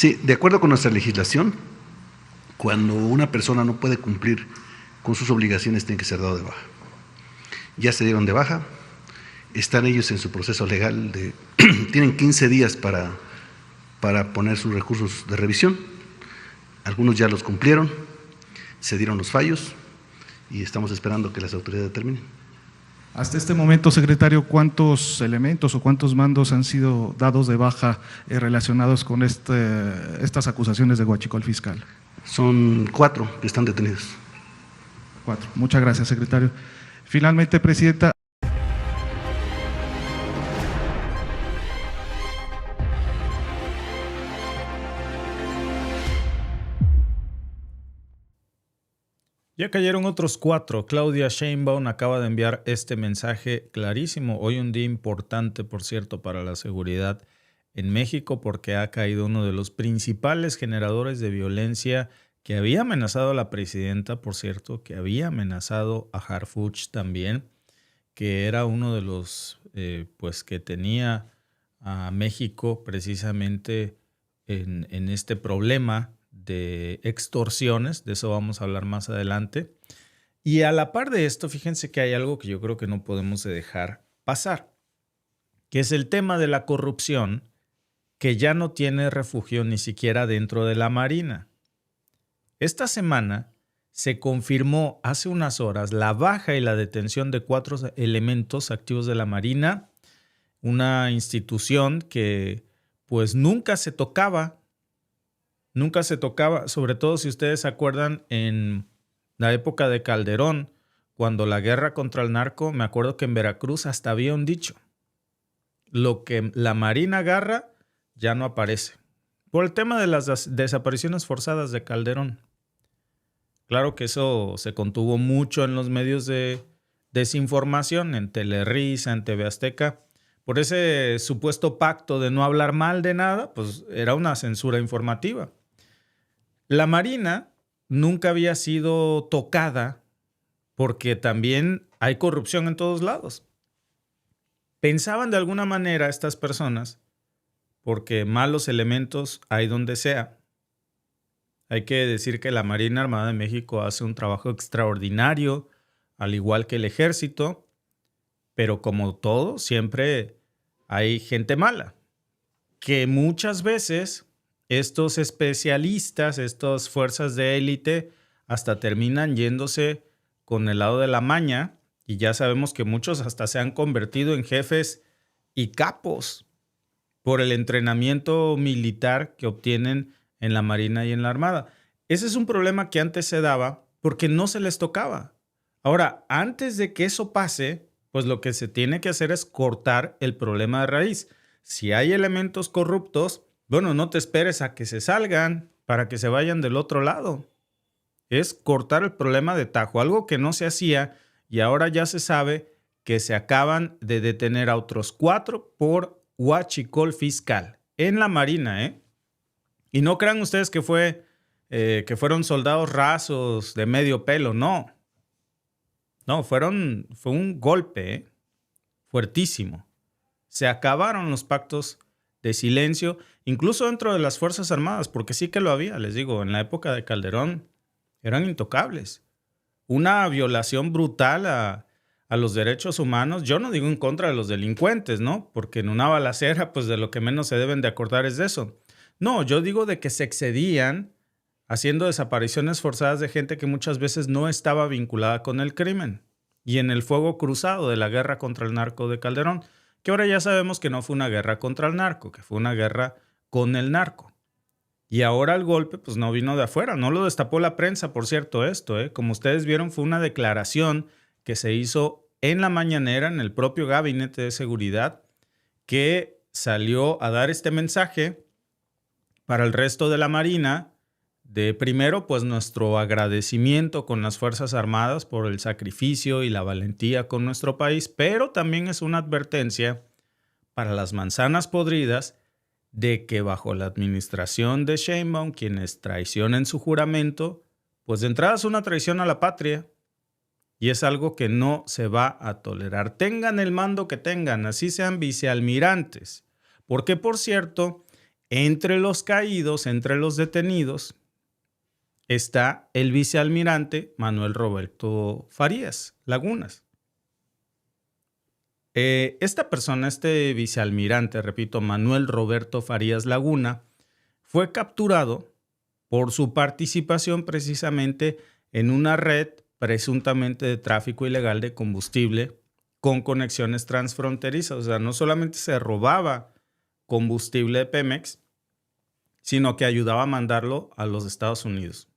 Sí, de acuerdo con nuestra legislación, cuando una persona no puede cumplir con sus obligaciones, tiene que ser dado de baja. Ya se dieron de baja, están ellos en su proceso legal, tienen 15 días para poner sus recursos de revisión. Algunos ya los cumplieron, se dieron los fallos y estamos esperando que las autoridades determinen. Hasta este momento, secretario, ¿cuántos elementos o cuántos mandos han sido dados de baja relacionados con estas acusaciones de huachicol fiscal? Son 4 que están detenidos. 4. Muchas gracias, secretario. Finalmente, presidenta. Ya cayeron otros 4. Claudia Sheinbaum acaba de enviar este mensaje clarísimo. Hoy un día importante, por cierto, para la seguridad en México, porque ha caído uno de los principales generadores de violencia que había amenazado a la presidenta, por cierto, que había amenazado a Harfuch también, que era uno de los pues que tenía a México precisamente en este problema de extorsiones. De eso vamos a hablar más adelante. Y a la par de esto, fíjense que hay algo que yo creo que no podemos dejar pasar, que es el tema de la corrupción, que ya no tiene refugio ni siquiera dentro de la Marina. Esta semana se confirmó hace unas horas la baja y la detención de 4 elementos activos de la Marina, una institución que pues nunca se tocaba, sobre todo si ustedes se acuerdan en la época de Calderón, cuando la guerra contra el narco, me acuerdo que en Veracruz hasta había un dicho: lo que la Marina agarra ya no aparece, por el tema de las desapariciones forzadas de Calderón. Claro que eso se contuvo mucho en los medios de desinformación, en Telerisa, en TV Azteca, por ese supuesto pacto de no hablar mal de nada, pues era una censura informativa. La Marina nunca había sido tocada porque también hay corrupción en todos lados. Pensaban de alguna manera estas personas, porque malos elementos hay donde sea. Hay que decir que la Marina Armada de México hace un trabajo extraordinario, al igual que el Ejército, pero como todo, siempre hay gente mala, que muchas veces estos especialistas, estas fuerzas de élite, hasta terminan yéndose con el lado de la maña, y ya sabemos que muchos hasta se han convertido en jefes y capos por el entrenamiento militar que obtienen en la Marina y en la Armada. Ese es un problema que antes se daba porque no se les tocaba. Ahora, antes de que eso pase, pues lo que se tiene que hacer es cortar el problema de raíz. Si hay elementos corruptos, bueno, no te esperes a que se salgan para que se vayan del otro lado. Es cortar el problema de tajo, algo que no se hacía, y ahora ya se sabe que se acaban de detener a otros 4 por huachicol fiscal en la Marina, ¿eh? Y no crean ustedes que que fueron soldados rasos de medio pelo, no. No, fue un golpe, ¿eh? Fuertísimo. Se acabaron los pactos de silencio, incluso dentro de las Fuerzas Armadas, porque sí que lo había, les digo, en la época de Calderón eran intocables. Una violación brutal a los derechos humanos. Yo no digo en contra de los delincuentes, ¿no? Porque en una balacera, pues de lo que menos se deben de acordar es de eso. No, yo digo de que se excedían haciendo desapariciones forzadas de gente que muchas veces no estaba vinculada con el crimen. Y en el fuego cruzado de la guerra contra el narco de Calderón, que ahora ya sabemos que no fue una guerra contra el narco, que fue una guerra con el narco. Y ahora el golpe pues no vino de afuera, no lo destapó la prensa, por cierto, esto. Como ustedes vieron, fue una declaración que se hizo en la mañanera, en el propio Gabinete de Seguridad, que salió a dar este mensaje para el resto de la Marina, de primero, pues nuestro agradecimiento con las Fuerzas Armadas por el sacrificio y la valentía con nuestro país, pero también es una advertencia para las manzanas podridas de que bajo la administración de Sheinbaum, quienes traicionen su juramento, pues de entrada es una traición a la patria y es algo que no se va a tolerar. Tengan el mando que tengan, así sean vicealmirantes, porque por cierto, Entre los caídos, entre los detenidos, está el vicealmirante Manuel Roberto Farías Lagunas. Esta persona, este vicealmirante, repito, Manuel Roberto Farías Laguna, fue capturado por su participación precisamente en una red presuntamente de tráfico ilegal de combustible con conexiones transfronterizas. O sea, no solamente se robaba combustible de Pemex, sino que ayudaba a mandarlo a los Estados Unidos.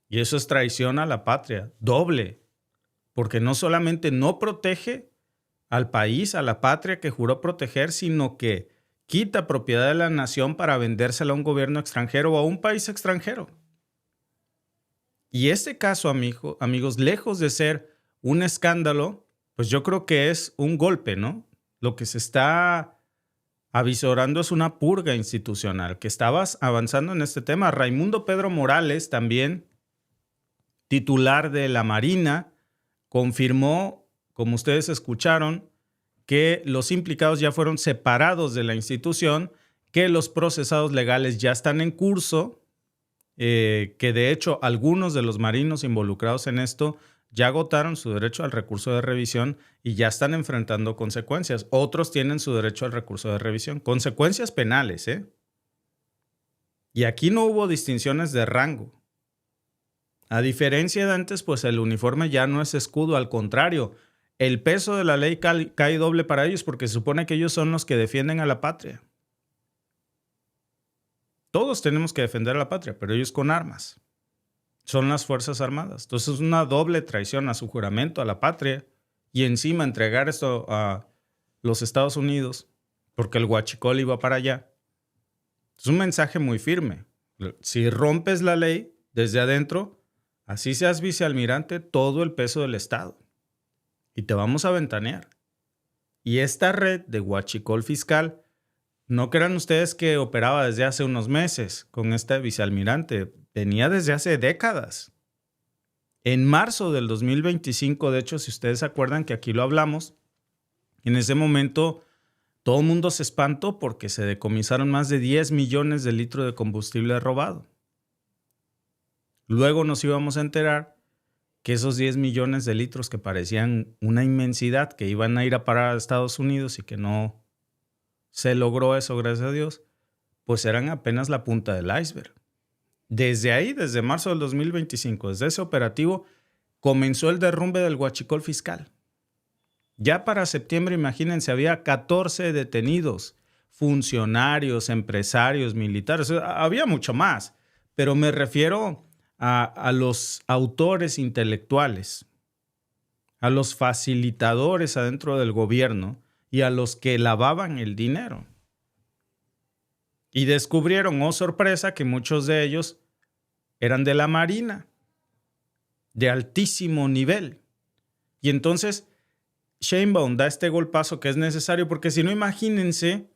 Y eso es traición a la patria, doble, porque no solamente no protege al país, a la patria que juró proteger, sino que quita propiedad de la nación para vendérsela a un gobierno extranjero o a un país extranjero. Y este caso, amigos, lejos de ser un escándalo, pues yo creo que es un golpe, ¿no? Lo que se está avisorando es una purga institucional, que estabas avanzando en este tema. Raimundo Pedro Morales, también titular de la Marina, confirmó, como ustedes escucharon, que los implicados ya fueron separados de la institución, que los procesados legales ya están en curso, que de hecho algunos de los marinos involucrados en esto ya agotaron su derecho al recurso de revisión y ya están enfrentando consecuencias. Otros tienen su derecho al recurso de revisión. Consecuencias penales, ¿eh? Y aquí no hubo distinciones de rango. A diferencia de antes, pues el uniforme ya no es escudo, al contrario, el peso de la ley cae doble para ellos porque se supone que ellos son los que defienden a la patria. Todos tenemos que defender a la patria, pero ellos con armas. Son las Fuerzas Armadas. Entonces es una doble traición a su juramento, a la patria, y encima entregar esto a los Estados Unidos, porque el huachicol iba para allá. Es un mensaje muy firme. Si rompes la ley desde adentro, así seas vicealmirante, todo el peso del Estado. Y te vamos a ventanear. Y esta red de huachicol fiscal, no crean ustedes que operaba desde hace unos meses con este vicealmirante. Venía desde hace décadas. En marzo del 2025, de hecho, si ustedes se acuerdan que aquí lo hablamos, en ese momento todo el mundo se espantó porque se decomisaron más de 10 millones de litros de combustible robado. Luego nos íbamos a enterar que esos 10 millones de litros que parecían una inmensidad, que iban a ir a parar a Estados Unidos y que no se logró eso, gracias a Dios, pues eran apenas la punta del iceberg. Desde ahí, desde marzo del 2025, desde ese operativo, comenzó el derrumbe del huachicol fiscal. Ya para septiembre, imagínense, había 14 detenidos, funcionarios, empresarios, militares, había mucho más, pero me refiero a los autores intelectuales, a los facilitadores adentro del gobierno y a los que lavaban el dinero. Y descubrieron, oh sorpresa, que muchos de ellos eran de la Marina, de altísimo nivel. Y entonces Sheinbaum da este golpazo que es necesario, porque si no, imagínense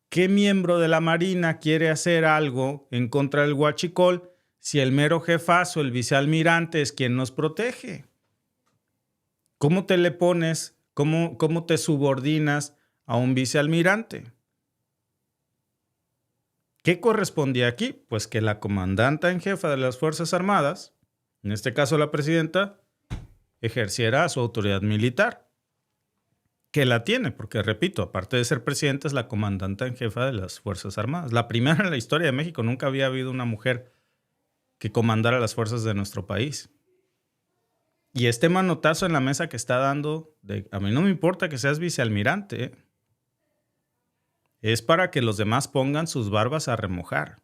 qué miembro de la Marina quiere hacer algo en contra del huachicol si el mero jefazo, el vicealmirante, es quien nos protege. ¿Cómo te le pones, cómo te subordinas a un vicealmirante? ¿Qué correspondía aquí? Pues que la comandanta en jefa de las Fuerzas Armadas, en este caso la presidenta, ejerciera su autoridad militar, que la tiene, porque repito, aparte de ser presidenta, es la comandante en jefa de las Fuerzas Armadas. La primera en la historia de México. Nunca había habido una mujer que comandara las fuerzas de nuestro país. Y este manotazo en la mesa que está dando, a mí no me importa que seas vicealmirante, es para que los demás pongan sus barbas a remojar.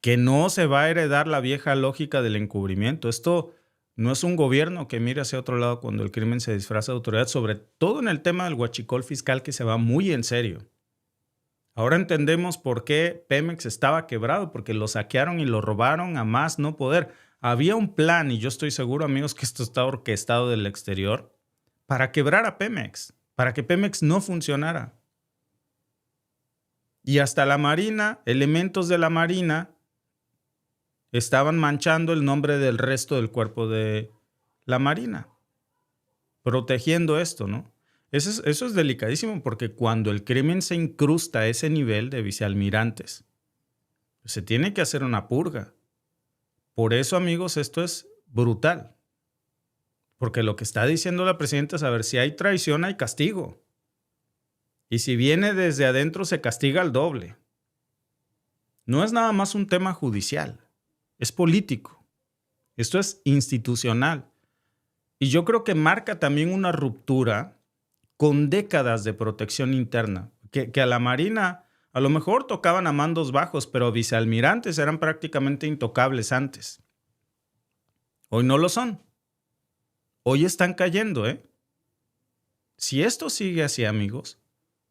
Que no se va a heredar la vieja lógica del encubrimiento. Esto no es un gobierno que mire hacia otro lado cuando el crimen se disfraza de autoridad, sobre todo en el tema del huachicol fiscal, que se va muy en serio. Ahora entendemos por qué Pemex estaba quebrado, porque lo saquearon y lo robaron a más no poder. Había un plan, y yo estoy seguro, amigos, que esto está orquestado del exterior, para quebrar a Pemex, para que Pemex no funcionara. Y hasta la Marina, elementos de la Marina, estaban manchando el nombre del resto del cuerpo de la Marina, protegiendo esto, ¿no? Eso es delicadísimo porque cuando el crimen se incrusta a ese nivel de vicealmirantes, se tiene que hacer una purga. Por eso, amigos, esto es brutal. Porque lo que está diciendo la presidenta es, a ver, si hay traición, hay castigo. Y si viene desde adentro, se castiga al doble. No es nada más un tema judicial, es político. Esto es institucional. Y yo creo que marca también una ruptura con décadas de protección interna, que a la Marina a lo mejor tocaban a mandos bajos, pero vicealmirantes eran prácticamente intocables antes. Hoy no lo son. Hoy están cayendo, ¿eh? Si esto sigue así, amigos,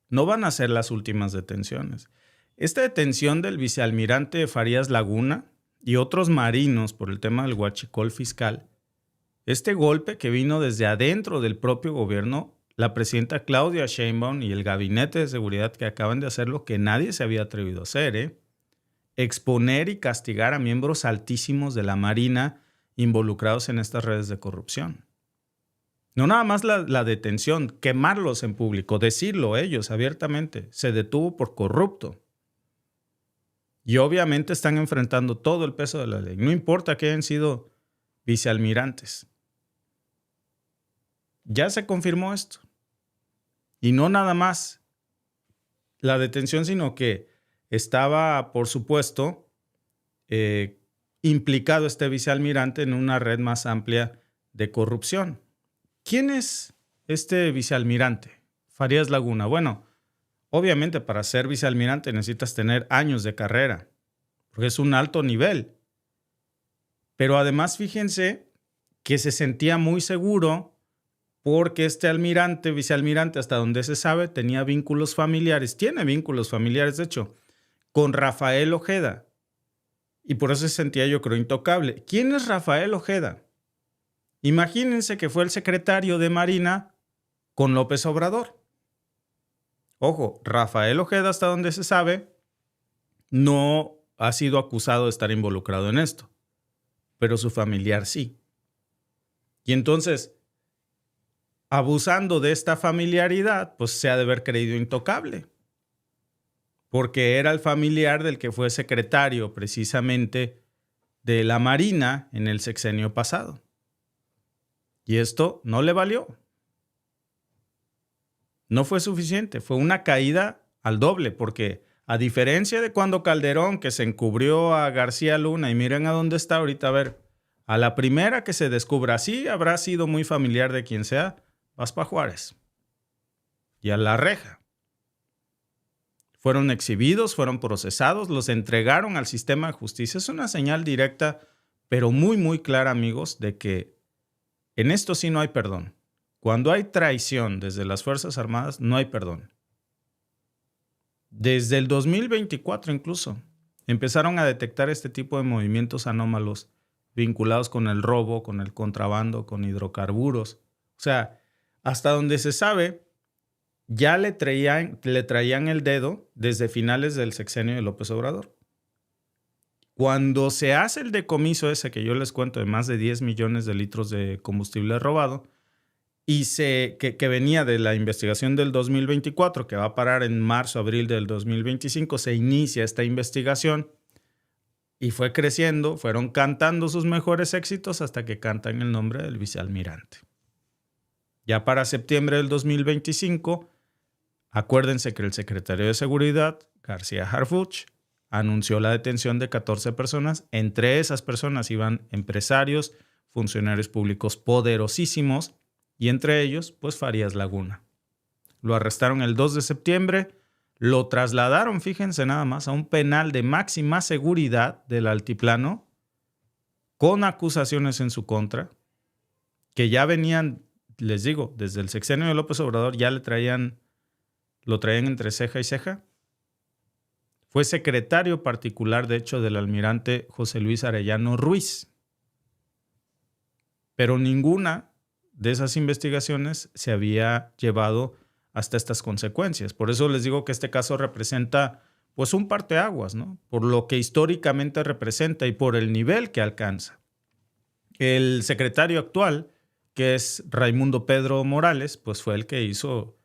no van a ser las últimas detenciones. Esta detención del vicealmirante Farías Laguna y otros marinos por el tema del huachicol fiscal, este golpe que vino desde adentro del propio gobierno, la presidenta Claudia Sheinbaum y el gabinete de seguridad que acaban de hacer lo que nadie se había atrevido a hacer, ¿eh? Exponer y castigar a miembros altísimos de la Marina involucrados en estas redes de corrupción. No nada más la detención, quemarlos en público, decirlo ellos abiertamente, se detuvo por corrupto. Y obviamente están enfrentando todo el peso de la ley. No importa que hayan sido vicealmirantes. Ya se confirmó esto. Y no nada más la detención, sino que estaba, por supuesto, implicado este vicealmirante en una red más amplia de corrupción. ¿Quién es este vicealmirante? Farías Laguna. Bueno, obviamente para ser vicealmirante necesitas tener años de carrera, porque es un alto nivel. Pero además fíjense que se sentía muy seguro porque este vicealmirante, hasta donde se sabe, tenía vínculos familiares, tiene vínculos familiares, de hecho, con Rafael Ojeda. Y por eso se sentía, yo creo, intocable. ¿Quién es Rafael Ojeda? Imagínense que fue el secretario de Marina con López Obrador. Ojo, Rafael Ojeda, hasta donde se sabe, no ha sido acusado de estar involucrado en esto, pero su familiar sí. Y entonces, abusando de esta familiaridad, pues se ha de haber creído intocable, porque era el familiar del que fue secretario precisamente de la Marina en el sexenio pasado. Y esto no le valió. No fue suficiente, fue una caída al doble, porque a diferencia de cuando Calderón, que se encubrió a García Luna, y miren a dónde está ahorita, a ver, a la primera que se descubra, así habrá sido muy familiar de quien sea, vas pa' Juárez. Y a la reja. Fueron exhibidos, fueron procesados, los entregaron al sistema de justicia. Es una señal directa, pero muy, muy clara, amigos, de que en esto sí no hay perdón. Cuando hay traición desde las Fuerzas Armadas, no hay perdón. Desde el 2024 incluso, empezaron a detectar este tipo de movimientos anómalos vinculados con el robo, con el contrabando, con hidrocarburos. O sea, hasta donde se sabe, ya le traían el dedo desde finales del sexenio de López Obrador. Cuando se hace el decomiso ese que yo les cuento de más de 10 millones de litros de combustible robado y que venía de la investigación del 2024, que va a parar en marzo, abril del 2025, se inicia esta investigación y fue creciendo, fueron cantando sus mejores éxitos hasta que cantan el nombre del vicealmirante. Ya para septiembre del 2025, acuérdense que el secretario de Seguridad, García Harfuch, anunció la detención de 14 personas. Entre esas personas iban empresarios, funcionarios públicos poderosísimos y entre ellos, pues Farías Laguna. Lo arrestaron el 2 de septiembre, lo trasladaron, fíjense nada más, a un penal de máxima seguridad del Altiplano con acusaciones en su contra que ya venían, les digo, desde el sexenio de López Obrador ya lo traían entre ceja y ceja. Fue secretario particular, de hecho, del almirante José Luis Arellano Ruiz. Pero ninguna de esas investigaciones se había llevado hasta estas consecuencias. Por eso les digo que este caso representa pues un parteaguas, ¿no? Por lo que históricamente representa y por el nivel que alcanza. El secretario actual, que es Raimundo Pedro Morales, pues fue el que hizo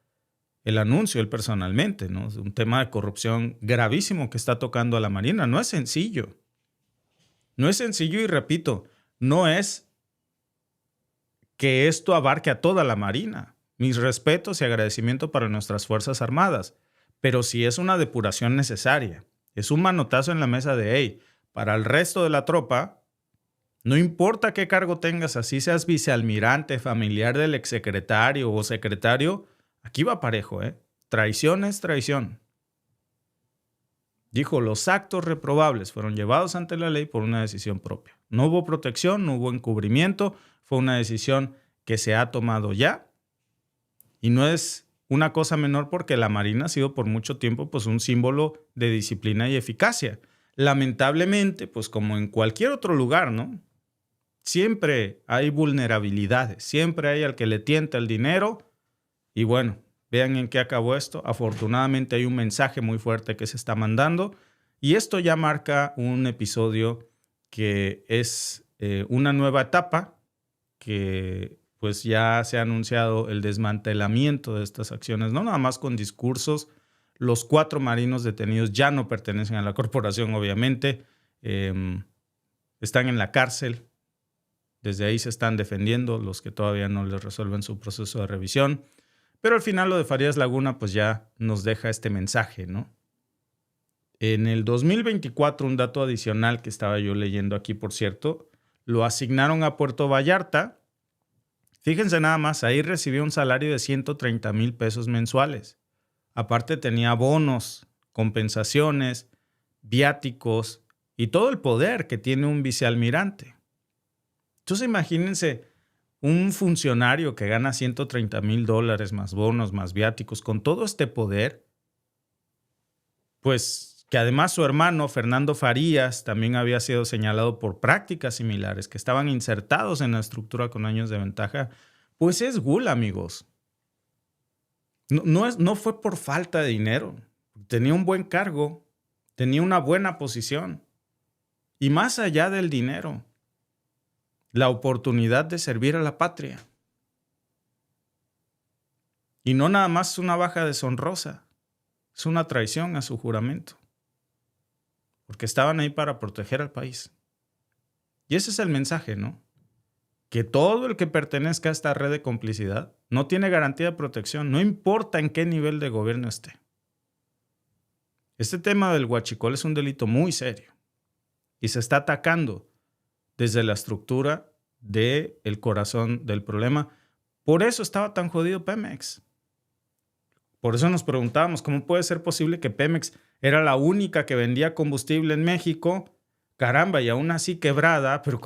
el anuncio él personalmente, ¿no? Es un tema de corrupción gravísimo que está tocando a la Marina. No es sencillo. No es sencillo y repito, no es que esto abarque a toda la Marina. Mis respetos y agradecimiento para nuestras Fuerzas Armadas, pero sí es una depuración necesaria. Es un manotazo en la mesa de, hey, para el resto de la tropa, no importa qué cargo tengas, así seas vicealmirante, familiar del exsecretario o secretario, aquí va parejo, ¿eh? Traición es traición. Dijo, los actos reprobables fueron llevados ante la ley por una decisión propia. No hubo protección, no hubo encubrimiento, fue una decisión que se ha tomado ya. Y no es una cosa menor porque la Marina ha sido por mucho tiempo pues, un símbolo de disciplina y eficacia. Lamentablemente, pues como en cualquier otro lugar, ¿no? Siempre hay vulnerabilidades, siempre hay al que le tienta el dinero. Y bueno, vean en qué acabó esto. Afortunadamente hay un mensaje muy fuerte que se está mandando. Y esto ya marca un episodio que es una nueva etapa que pues ya se ha anunciado el desmantelamiento de estas acciones, no nada más con discursos. Los 4 marinos detenidos ya no pertenecen a la corporación, obviamente. Están en la cárcel. Desde ahí se están defendiendo los que todavía no les resuelven su proceso de revisión. Pero al final lo de Farías Laguna pues ya nos deja este mensaje, ¿no? En el 2024, un dato adicional que estaba yo leyendo aquí, por cierto, lo asignaron a Puerto Vallarta. Fíjense nada más, ahí recibió un salario de 130,000 pesos mensuales. Aparte tenía bonos, compensaciones, viáticos y todo el poder que tiene un vicealmirante. Entonces imagínense un funcionario que gana $130,000 más bonos, más viáticos, con todo este poder, pues que además su hermano Fernando Farías también había sido señalado por prácticas similares, que estaban insertados en la estructura con años de ventaja, pues es gula, amigos. No fue por falta de dinero. Tenía un buen cargo, tenía una buena posición. Y más allá del dinero, la oportunidad de servir a la patria. Y no nada más es una baja deshonrosa, es una traición a su juramento. Porque estaban ahí para proteger al país. Y ese es el mensaje, ¿no? Que todo el que pertenezca a esta red de complicidad no tiene garantía de protección, no importa en qué nivel de gobierno esté. Este tema del huachicol es un delito muy serio y se está atacando desde la estructura del corazón del problema. Por eso estaba tan jodido Pemex. Por eso nos preguntábamos cómo puede ser posible que Pemex era la única que vendía combustible en México. Caramba, y aún así quebrada. Pero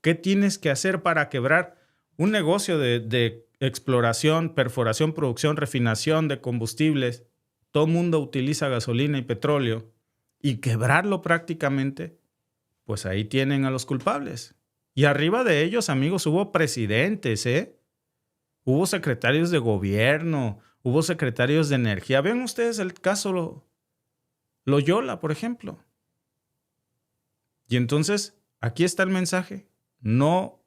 ¿qué tienes que hacer para quebrar un negocio de exploración, perforación, producción, refinación de combustibles? Todo el mundo utiliza gasolina y petróleo. Y quebrarlo prácticamente, pues ahí tienen a los culpables. Y arriba de ellos, amigos, hubo presidentes, Hubo secretarios de gobierno, hubo secretarios de energía. Vean ustedes el caso Loyola, por ejemplo. Y entonces, aquí está el mensaje. No,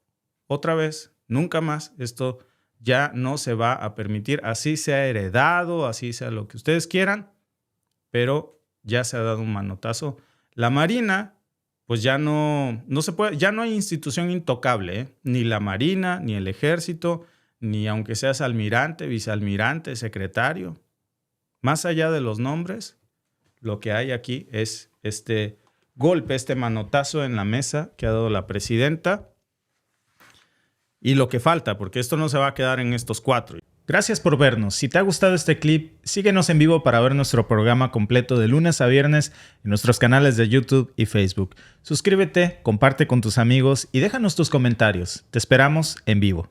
otra vez, nunca más. Esto ya no se va a permitir. Así sea heredado, así sea lo que ustedes quieran, pero ya se ha dado un manotazo. La Marina, pues ya no se puede, ya no hay institución intocable, Ni la Marina, ni el Ejército, ni aunque seas almirante, vicealmirante, secretario. Más allá de los nombres, lo que hay aquí es este golpe, este manotazo en la mesa que ha dado la presidenta y lo que falta, porque esto no se va a quedar en estos 4. Gracias por vernos. Si te ha gustado este clip, síguenos en vivo para ver nuestro programa completo de lunes a viernes en nuestros canales de YouTube y Facebook. Suscríbete, comparte con tus amigos y déjanos tus comentarios. Te esperamos en vivo.